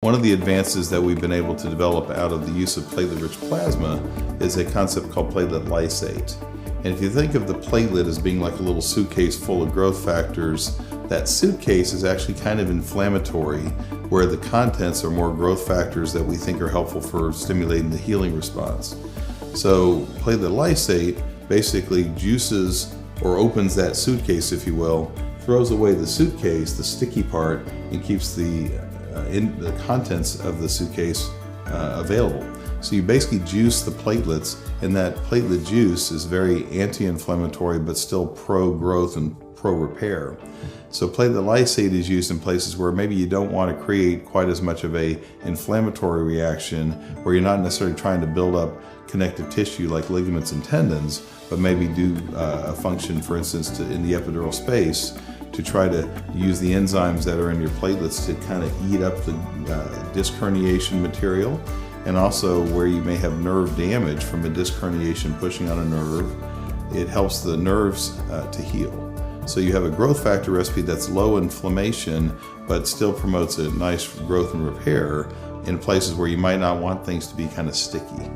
One of the advances that we've been able to develop out of the use of platelet-rich plasma is a concept called platelet lysate. And if you think of the platelet as being like a little suitcase full of growth factors, that suitcase is actually kind of inflammatory, where the contents are more growth factors that we think are helpful for stimulating the healing response. So platelet lysate basically juices or opens that suitcase, if you will, throws away the suitcase, the sticky part, and keeps the contents of the suitcase available. So you basically juice the platelets, and that platelet juice is very anti-inflammatory but still pro-growth and pro-repair. So platelet lysate is used in places where maybe you don't want to create quite as much of a inflammatory reaction, where you're not necessarily trying to build up connective tissue like ligaments and tendons, but maybe do a function, for instance, in the epidural space, to try to use the enzymes that are in your platelets to kind of eat up the disc herniation material, and also where you may have nerve damage from a disc herniation pushing on a nerve. It helps the nerves to heal. So you have a growth factor recipe that's low inflammation, but still promotes a nice growth and repair in places where you might not want things to be kind of sticky.